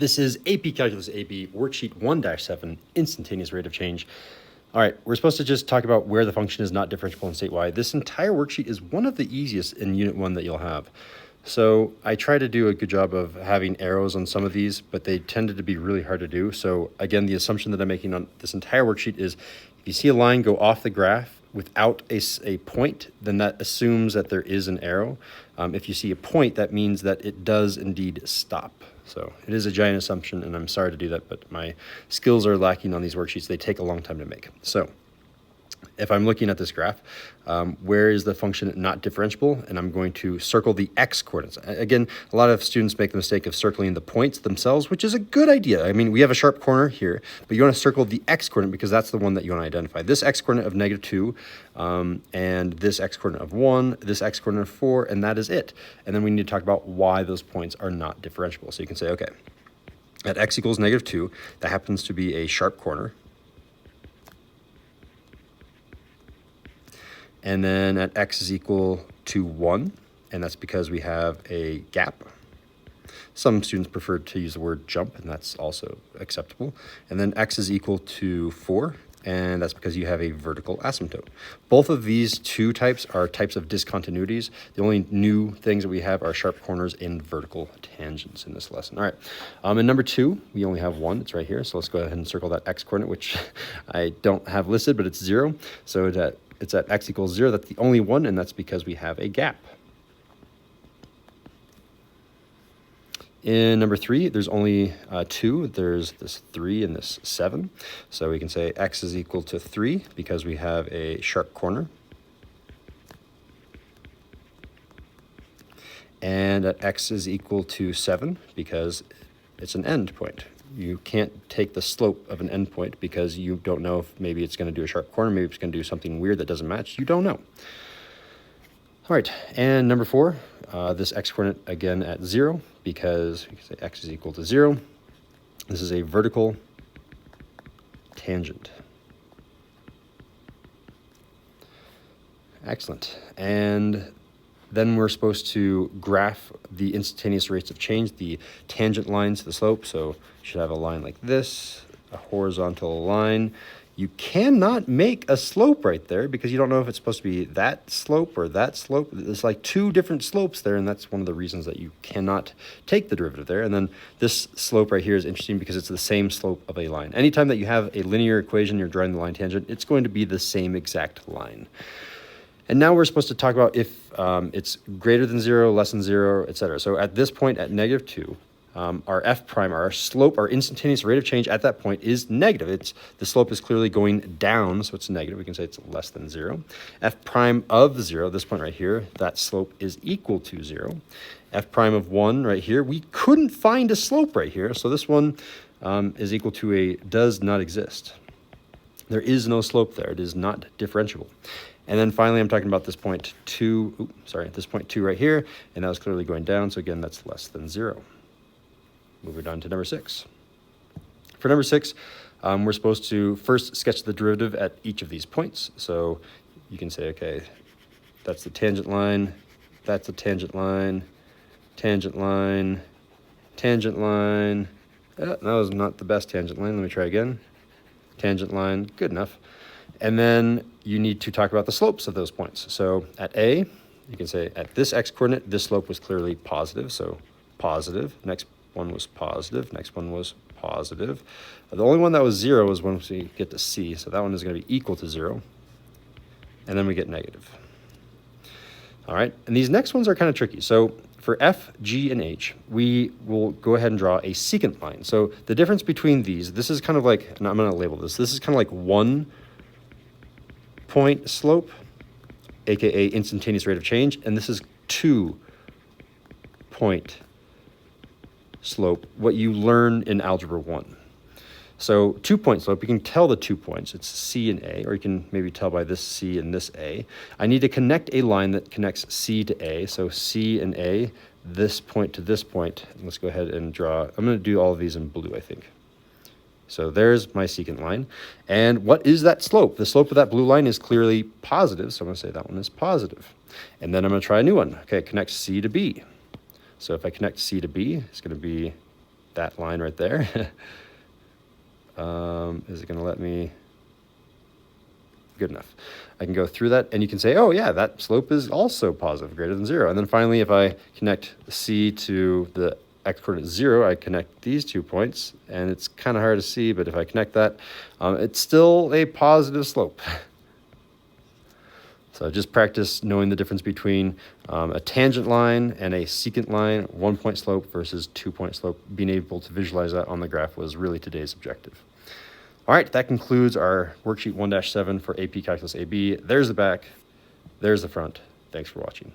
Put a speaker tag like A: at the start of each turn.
A: This is AP Calculus AB, Worksheet 1-7, Instantaneous Rate of Change. All right, we're supposed to just talk about where the function is not differentiable and state why. This entire worksheet is one of the easiest in Unit 1 that you'll have. So I try to do a good job of having arrows on some of these, but they tended to be really hard to do. So again, the assumption that I'm making on this entire worksheet is if you see a line go off the graph without a point, then that assumes that there is an arrow. If you see a point, that means that it does indeed stop. So it is a giant assumption, and I'm sorry to do that, but my skills are lacking on these worksheets. They take a long time to make. So if I'm looking at this graph, where is the function not differentiable? And I'm going to circle the x-coordinates. Again, a lot of students make the mistake of circling the points themselves, which is a good idea. I mean, we have a sharp corner here, but you want to circle the x-coordinate because that's the one that you want to identify. This x-coordinate of -2, and this x-coordinate of 1, this x-coordinate of 4, and that is it. And then we need to talk about why those points are not differentiable. So you can say, okay, at x equals -2, that happens to be a sharp corner. And then at x is equal to 1, and that's because we have a gap. Some students prefer to use the word jump, and that's also acceptable. And then x is equal to 4, and that's because you have a vertical asymptote. Both of these two types are types of discontinuities. The only new things that we have are sharp corners and vertical tangents in this lesson. All right, in number 2, we only have 1. It's right here. So let's go ahead and circle that x-coordinate, which I don't have listed, but it's 0. So it's at x equals 0. That's the only one, and that's because we have a gap. In number 3, there's only 2. There's this 3 and this 7. So we can say x is equal to 3 because we have a sharp corner. And at x is equal to 7 because it's an end point. You can't take the slope of an endpoint because you don't know if maybe it's going to do a sharp corner, maybe it's going to do something weird that doesn't match. You don't know. All right, and number 4, this x-coordinate again at 0 because we can say x is equal to 0. This is a vertical tangent. Excellent. And then we're supposed to graph the instantaneous rates of change, the tangent lines to the slope. So you should have a line like this, a horizontal line. You cannot make a slope right there because you don't know if it's supposed to be that slope or that slope. There's like 2 different slopes there, and that's one of the reasons that you cannot take the derivative there. And then this slope right here is interesting because it's the same slope of a line. Anytime that you have a linear equation, you're drawing the line tangent, it's going to be the same exact line. And now we're supposed to talk about if it's greater than 0, less than 0, etc. So at this point at -2, our f prime, our slope, our instantaneous rate of change at that point is negative. The slope is clearly going down, so it's negative. We can say it's less than 0. F prime of 0, this point right here, that slope is equal to 0. F prime of 1 right here, we couldn't find a slope right here, so this one is equal to a does not exist. There is no slope there. It is not differentiable. And then finally, I'm talking about this point 2, this point 2 right here, and that was clearly going down, so again, that's less than 0. Moving on to number 6. For number 6, we're supposed to first sketch the derivative at each of these points. So you can say, okay, that's the tangent line, that's the tangent line, tangent line, tangent line. That was not the best tangent line. Let me try again. Tangent line, good enough. And then you need to talk about the slopes of those points. So at A, you can say at this x-coordinate, this slope was clearly positive, so positive. Next one was positive, next one was positive. The only one that was 0 was when we get to C, so that one is going to be equal to 0. And then we get negative. All right, and these next ones are kind of tricky. So for F, G, and H, we will go ahead and draw a secant line. So the difference between these, this is kind of like, and I'm going to label this, this is kind of like 1 point slope, aka instantaneous rate of change, and this is 2 point slope, what you learn in Algebra 1. So 2 point slope, you can tell the 2 points, it's C and A, or you can maybe tell by this C and this A. I need to connect a line that connects C to A, so C and A, this point to this point. And let's go ahead and draw, I'm going to do all of these in blue, I think. So there's my secant line. And what is that slope? The slope of that blue line is clearly positive, so I'm going to say that one is positive. And then I'm going to try a new one. Okay, connect C to B. So if I connect C to B, it's going to be that line right there. Is it going to let me? Good enough. I can go through that and you can say, oh yeah, that slope is also positive, greater than 0. And then finally, if I connect C to the x-coordinate 0, I connect these 2 points, and it's kind of hard to see, but if I connect that, it's still a positive slope. So just practice knowing the difference between a tangent line and a secant line, 1-point slope versus 2-point slope. Being able to visualize that on the graph was really today's objective. All right, that concludes our worksheet 1-7 for AP Calculus AB. There's the back, there's the front. Thanks for watching.